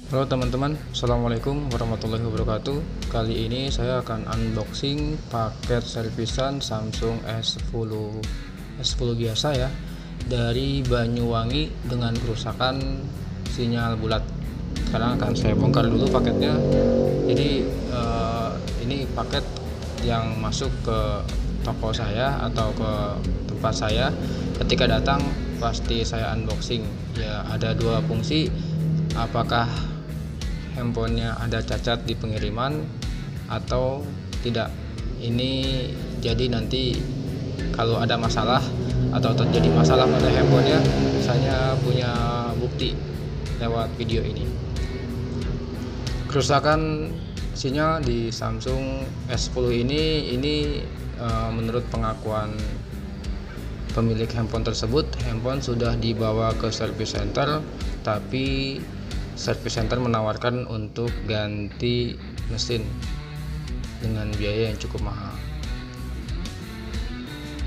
Halo teman-teman, Assalamualaikum warahmatullahi wabarakatuh. Kali ini saya akan unboxing paket servisan Samsung S10 biasa ya, dari Banyuwangi dengan kerusakan sinyal bulat. Sekarang akan saya bongkar dulu paketnya. Jadi ini paket yang masuk ke toko saya atau ke tempat saya. Ketika datang pasti saya unboxing. Ya, ada dua fungsi. Apakah handphonenya ada cacat di pengiriman atau tidak. Ini jadi nanti kalau ada masalah atau terjadi masalah pada handphonenya, saya punya bukti lewat video ini. Kerusakan sinyal di Samsung S10 ini menurut pengakuan pemilik handphone tersebut, handphone sudah dibawa ke service center, tapi service center menawarkan untuk ganti mesin dengan biaya yang cukup mahal.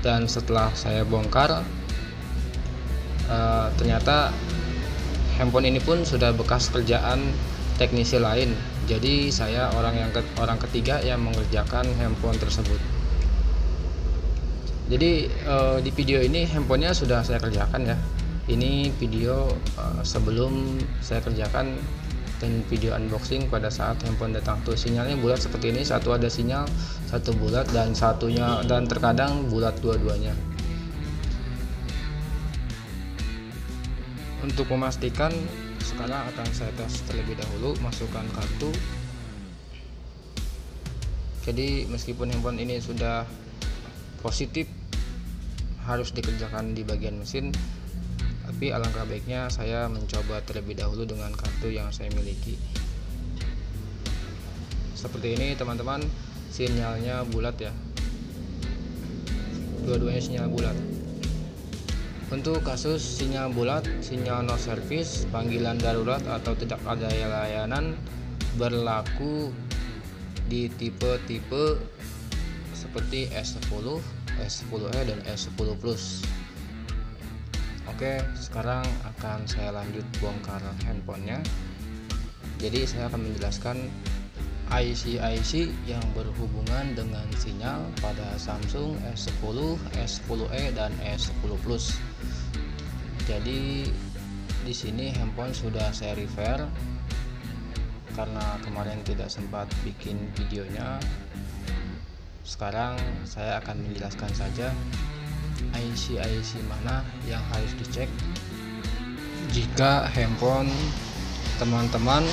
Dan setelah saya bongkar, ternyata handphone ini pun sudah bekas kerjaan teknisi lain. Jadi saya orang ketiga yang mengerjakan handphone tersebut. Jadi di video ini handphonenya sudah saya kerjakan ya. Ini video sebelum saya kerjakan dan video unboxing pada saat handphone datang. Tuh sinyalnya bulat seperti ini, satu ada sinyal, satu bulat dan terkadang bulat dua-duanya. Untuk memastikan, sekarang akan saya tes terlebih dahulu, masukkan kartu. Jadi meskipun handphone ini sudah positif harus dikerjakan di bagian mesin, tapi alangkah baiknya saya mencoba terlebih dahulu dengan kartu yang saya miliki. Seperti ini teman-teman, sinyalnya bulat ya, dua-duanya sinyal bulat. Untuk kasus sinyal bulat, sinyal no service, panggilan darurat atau tidak ada layanan, berlaku di tipe-tipe seperti S10, S10e dan S10 Plus. Oke, sekarang akan saya lanjut bongkar handphonenya. Jadi saya akan menjelaskan IC yang berhubungan dengan sinyal pada Samsung S10, S10e dan S10 Plus. Jadi di sini handphone sudah saya repair karena kemarin tidak sempat bikin videonya. Sekarang saya akan menjelaskan saja IC mana yang harus dicek jika handphone teman-teman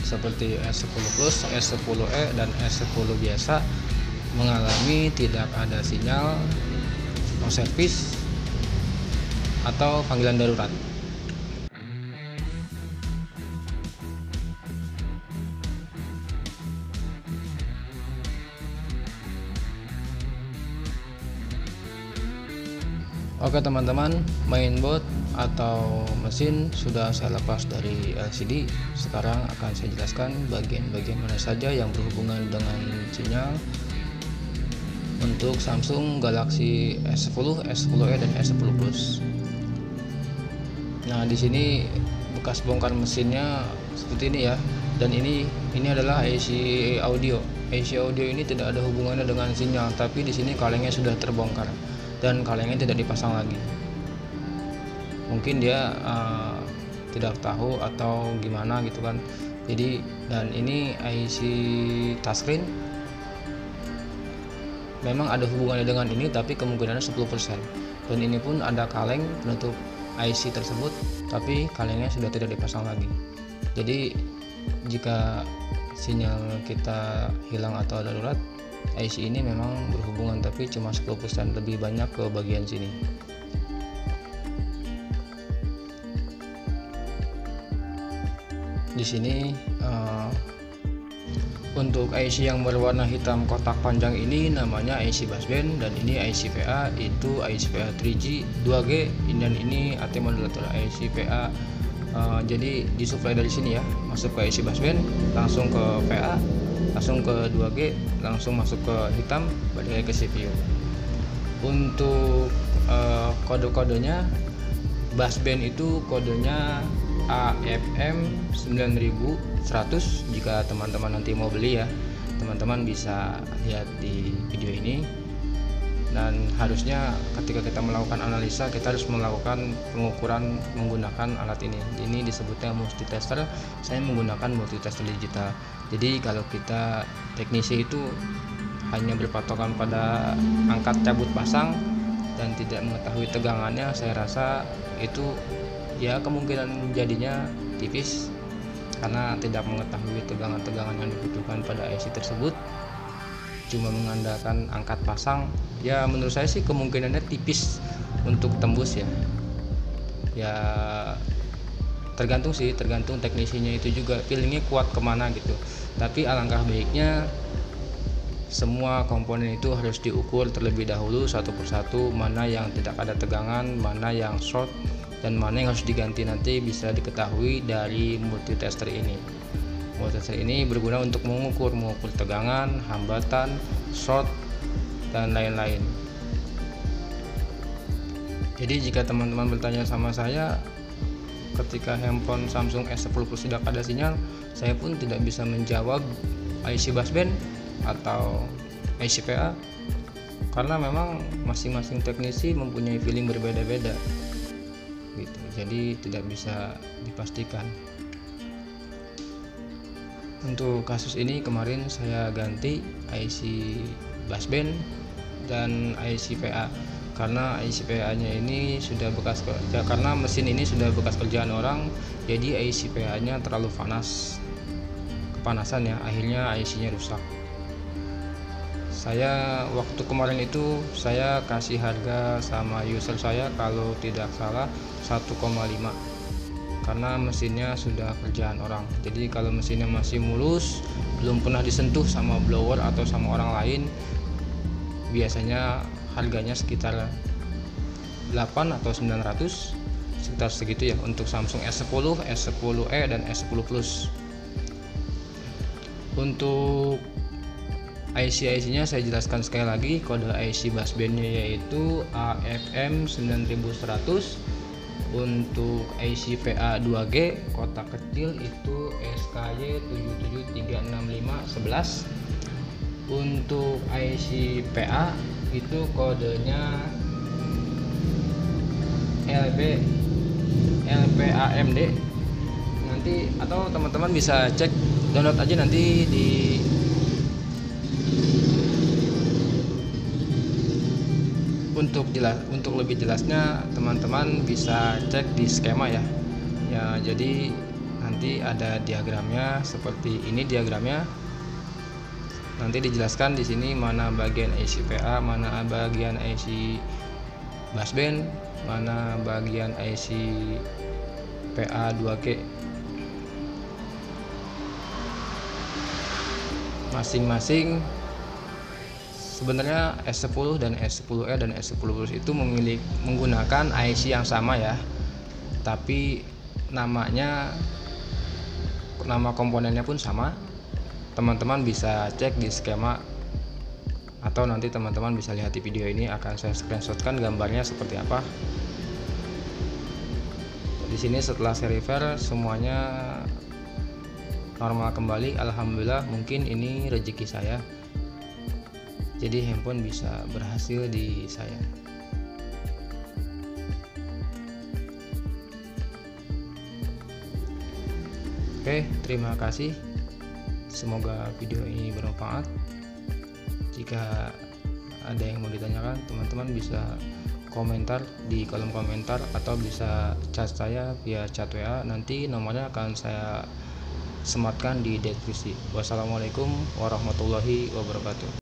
seperti S10 Plus, S10e dan S10 biasa mengalami tidak ada sinyal, no service atau panggilan darurat. Oke teman-teman, mainboard atau mesin sudah saya lepas dari LCD. Sekarang akan saya jelaskan bagian-bagian mana saja yang berhubungan dengan sinyal untuk Samsung Galaxy S10, S10e dan S10 Plus. Nah, di sini bekas bongkar mesinnya seperti ini ya. Dan ini adalah IC audio. IC audio ini tidak ada hubungannya dengan sinyal, tapi di sini kalengnya sudah terbongkar dan kalengnya tidak dipasang lagi. Mungkin dia tidak tahu atau gimana gitu kan. Jadi, dan ini IC touchscreen memang ada hubungannya dengan ini, tapi kemungkinannya 10%. Dan ini pun ada kaleng penutup IC tersebut, tapi kalengnya sudah tidak dipasang lagi. Jadi jika sinyal kita hilang atau darurat, IC ini memang berhubungan, tapi cuma 10%, lebih banyak ke bagian sini. Di sini untuk IC yang berwarna hitam kotak panjang ini namanya IC baseband, dan ini IC PA, itu IC PA 3G 2G, dan ini AT modulator IC PA. Jadi disuplai dari sini ya, masuk ke IC baseband, langsung ke PA, langsung ke 2G, langsung masuk ke hitam, balik ke CPU. Untuk kode-kodenya, baseband itu kodenya AFM 9100. Jika teman-teman nanti mau beli ya, teman-teman bisa lihat di video ini. Dan harusnya ketika kita melakukan analisa, kita harus melakukan pengukuran menggunakan alat ini. Ini disebutnya multitester. Saya menggunakan multitester digital. Jadi kalau kita teknisi itu hanya berpatokan pada angkat cabut pasang dan tidak mengetahui tegangannya, saya rasa itu ya kemungkinan jadinya tipis, karena tidak mengetahui tegangan-tegangan yang dibutuhkan pada IC tersebut, cuma mengandalkan angkat pasang. Ya menurut saya sih kemungkinannya tipis untuk tembus ya. Ya tergantung teknisinya itu juga feelingnya kuat kemana gitu. Tapi alangkah baiknya semua komponen itu harus diukur terlebih dahulu satu persatu, mana yang tidak ada tegangan, mana yang short, dan mana yang harus diganti nanti bisa diketahui dari multitester ini. Multitester ini berguna untuk mengukur tegangan, hambatan, short, dan lain-lain. Jadi jika teman-teman bertanya sama saya ketika handphone Samsung S10 Plus tidak ada sinyal, saya pun tidak bisa menjawab IC busband atau IC PA, karena memang masing-masing teknisi mempunyai feeling berbeda-beda gitu. Jadi tidak bisa dipastikan. Untuk kasus ini kemarin saya ganti IC busband dan IC PA, karena IC PA-nya ini sudah bekas kerja, karena mesin ini sudah bekas kerjaan orang, jadi IC PA-nya terlalu kepanasan ya, akhirnya IC-nya rusak. Saya waktu kemarin itu saya kasih harga sama user saya kalau tidak salah 1,5, karena mesinnya sudah kerjaan orang. Jadi kalau mesinnya masih mulus, belum pernah disentuh sama blower atau sama orang lain, biasanya harganya sekitar 8 atau 900, sekitar segitu ya untuk Samsung S10, S10e, dan S10 Plus. Untuk IC-nya saya jelaskan sekali lagi. Kode IC busbandnya yaitu AFM 9100. Untuk IC PA 2G kotak kecil itu SKY 77365111. Untuk IC PA itu kodenya LPAMD. Nanti atau teman-teman bisa cek, download aja nanti di untuk lebih jelasnya teman-teman bisa cek di skema ya. Ya, jadi nanti ada diagramnya seperti ini diagramnya. Nanti dijelaskan di sini mana bagian IC PA, mana bagian IC busband, mana bagian IC PA 2G. Masing-masing sebenarnya S10 dan S10e dan S10 Plus itu menggunakan IC yang sama ya, tapi nama komponennya pun sama. Teman-teman bisa cek di skema, atau nanti teman-teman bisa lihat di video ini, akan saya screenshotkan gambarnya seperti apa. Di sini setelah saya refer semuanya normal kembali, alhamdulillah. Mungkin ini rezeki saya, jadi handphone bisa berhasil di saya. Oke, terima kasih. Semoga video ini bermanfaat. Jika ada yang mau ditanyakan, teman-teman bisa komentar di kolom komentar, atau bisa chat saya via chat WA. Nanti nomornya akan saya sematkan di deskripsi. Wassalamualaikum warahmatullahi wabarakatuh.